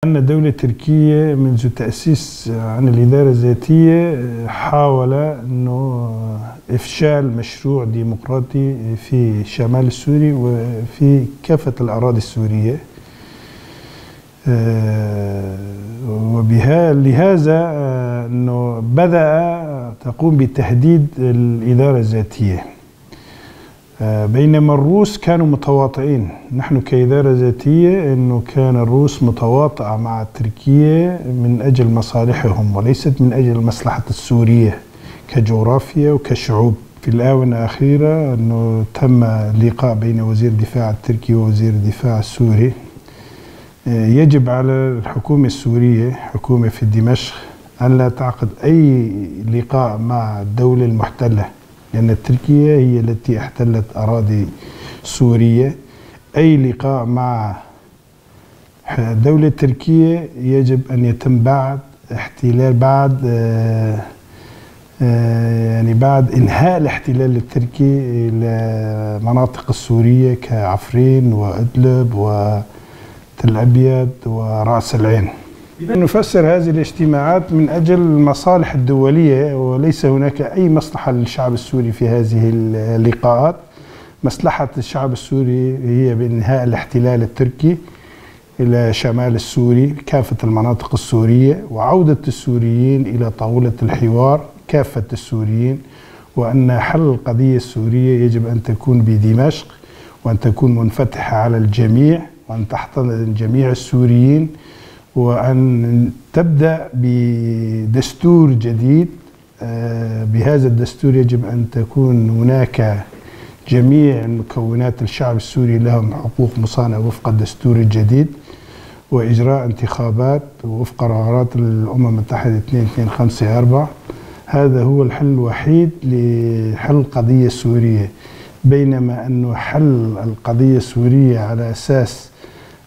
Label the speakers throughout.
Speaker 1: أن الدولة التركية منذ تأسيس عن الإدارة الذاتية حاول أنه إفشال مشروع ديمقراطي في شمال سوريا وفي كافة الأراضي السورية. لهذا أنه بدأ تقوم بتهديد الإدارة الذاتية، بينما الروس كانوا متواطئين. نحن كإدارة ذاتية أنه كان الروس متواطئة مع تركيا من أجل مصالحهم وليست من أجل مصلحة السورية كجغرافيا وكشعوب. في الآونة الأخيرة أنه تم لقاء بين وزير الدفاع التركي ووزير الدفاع السوري. يجب على الحكومة السورية، حكومة في دمشق، أن لا تعقد أي لقاء مع الدولة المحتلة، لأن تركيا هي التي احتلت أراضي سوريا. أي لقاء مع الدولة التركية يجب أن يتم بعد احتلال، بعد إنهاء الاحتلال التركي لمناطق السورية كعفرين وإدلب وتل أبيض ورأس العين. نفسر هذه الاجتماعات من أجل المصالح الدولية، وليس هناك أي مصلحة للشعب السوري في هذه اللقاءات. مصلحة الشعب السوري هي بإنهاء الاحتلال التركي إلى شمال السوري كافة المناطق السورية، وعودة السوريين إلى طاولة الحوار كافة السوريين، وأن حل القضية السورية يجب أن تكون بدمشق، وأن تكون منفتحة على الجميع، وأن تحتضن جميع السوريين، وأن تبدأ بدستور جديد. بهذا الدستور يجب أن تكون هناك جميع مكونات الشعب السوري لهم حقوق مصانة وفق الدستور الجديد، وإجراء انتخابات وفق قرارات الأمم المتحدة 2254. هذا هو الحل الوحيد لحل القضية السورية. بينما أنه حل القضية السورية على أساس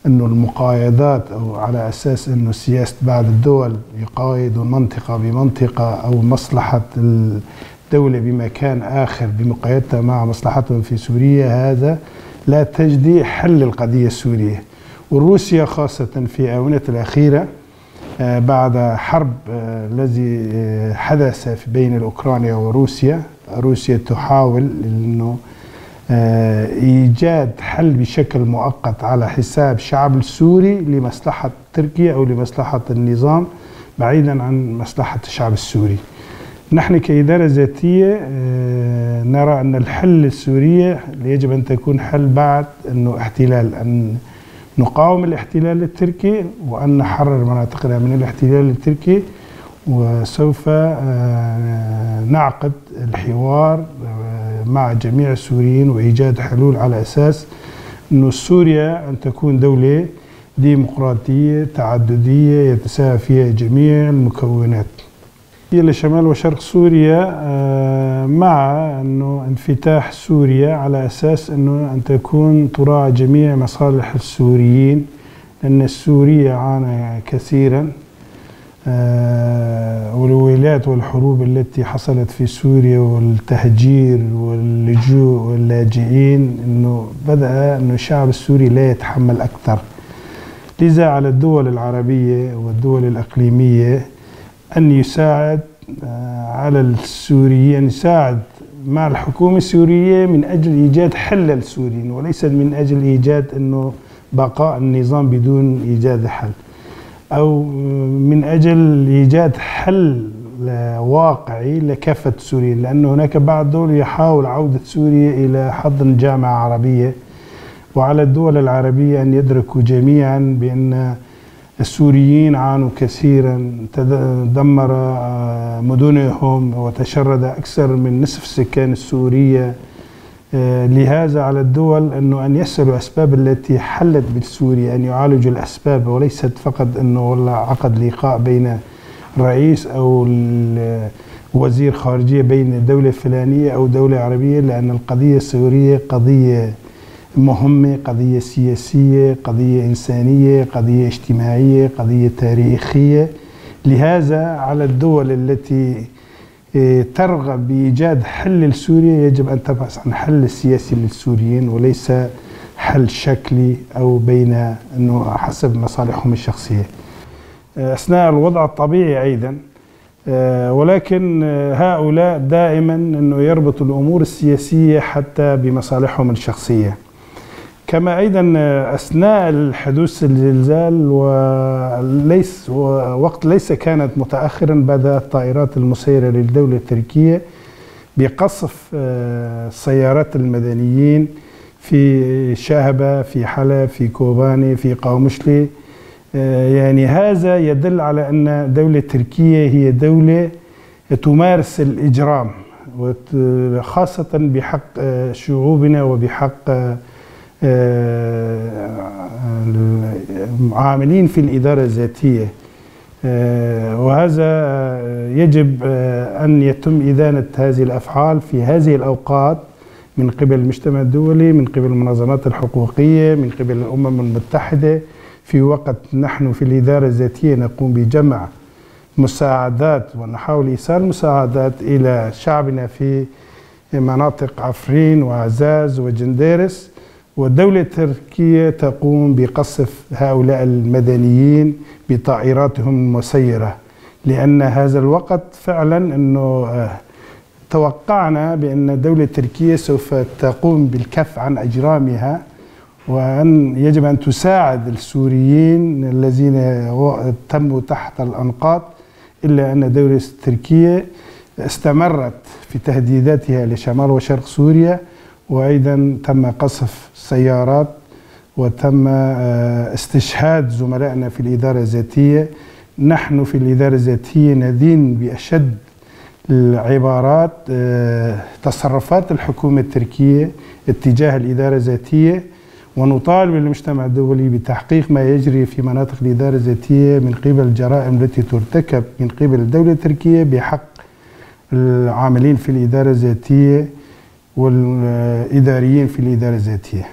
Speaker 1: أنه المقايضات، أو على أساس أنه سياسة بعض الدول يقايضوا منطقة بمنطقة، أو مصلحة الدولة بمكان آخر بمقايضتها مع مصلحتهم في سوريا، هذا لا تجدي حل القضية السورية. وروسيا خاصة في آونة الأخيرة بعد حرب الذي حدث بين أوكرانيا وروسيا، روسيا تحاول أنه إيجاد حل بشكل مؤقت على حساب الشعب السوري لمصلحة تركيا أو لمصلحة النظام، بعيدا عن مصلحة الشعب السوري. نحن كإدارة ذاتية نرى أن الحل السورية يجب أن تكون حل بعد أنه احتلال، أن نقاوم الاحتلال التركي وأن نحرر مناطقنا من الاحتلال التركي، وسوف نعقد الحوار مع جميع السوريين وإيجاد حلول على أساس أن سوريا أن تكون دولة ديمقراطية تعددية يتساوى فيها جميع المكونات. إلى شمال وشرق سوريا مع أنه انفتاح سوريا على أساس أن تكون تراعى جميع مصالح السوريين، لأن السورية عانى كثيرا والويلات والحروب التي حصلت في سوريا والتهجير واللجوء واللاجئين، أنه بدأ أنه الشعب السوري لا يتحمل أكثر. لذا على الدول العربية والدول الإقليمية أن يساعد على السوريين، يساعد مع الحكومة السورية من أجل إيجاد حل للسوريين، وليس من أجل إيجاد أنه بقاء النظام بدون إيجاد حل، أو من أجل إيجاد حل واقعي لكافة سوريا. لأن هناك بعض الدول يحاول عودة سوريا إلى حضن جامعة عربية، وعلى الدول العربية أن يدركوا جميعا بأن السوريين عانوا كثيرا، دمر مدنهم وتشرد أكثر من نصف السكان السورية. لهذا على الدول أن يسألوا الأسباب التي حلت بسوريا، أن يعالجوا الأسباب، وليست فقط أنه والله عقد لقاء بين الرئيس أو وزير خارجية بين دولة فلانية أو دولة عربية، لأن القضية السورية قضية مهمة، قضية سياسية، قضية إنسانية، قضية اجتماعية، قضية تاريخية. لهذا على الدول التي ترغب بإيجاد حل لسوريا يجب أن تبحث عن حل سياسي للسوريين، وليس حل شكلي أو بين أنه حسب مصالحهم الشخصية. أثناء الوضع الطبيعي أيضا، ولكن هؤلاء دائما أنه يربط الأمور السياسية حتى بمصالحهم الشخصية. كما أيضا أثناء الحدوث الزلزال وقت ليس كانت متأخرا بدأت الطائرات المسيرة للدولة التركية بقصف السيارات المدنيين في شاهبة، في حلب، في كوباني، في قومشلي. يعني هذا يدل على أن الدولة التركية هي دولة تمارس الإجرام، خاصة بحق شعوبنا وبحق العاملين في الإدارة الذاتية، وهذا يجب أن يتم إدانة هذه الأفعال في هذه الأوقات من قبل المجتمع الدولي، من قبل المنظمات الحقوقية، من قبل الأمم المتحدة، في وقت نحن في الإدارة الذاتية نقوم بجمع مساعدات ونحاول إيصال مساعدات إلى شعبنا في مناطق عفرين وعزاز وجنديرس، والدولة التركية تقوم بقصف هؤلاء المدنيين بطائراتهم المسيرة. لأن هذا الوقت فعلا أنه توقعنا بأن الدولة التركية سوف تقوم بالكف عن أجرامها، وأن يجب أن تساعد السوريين الذين تموا تحت الأنقاض، إلا أن الدولة التركية استمرت في تهديداتها لشمال وشرق سوريا، وأيضا تم قصف سيارات وتم استشهاد زملائنا في الإدارة الذاتية. نحن في الإدارة الذاتية ندين بأشد العبارات تصرفات الحكومة التركية اتجاه الإدارة الذاتية، ونطالب المجتمع الدولي بتحقيق ما يجري في مناطق الإدارة الذاتية من قبل الجرائم التي ترتكب من قبل الدولة التركية بحق العاملين في الإدارة الذاتية والإداريين في الإدارة الذاتية.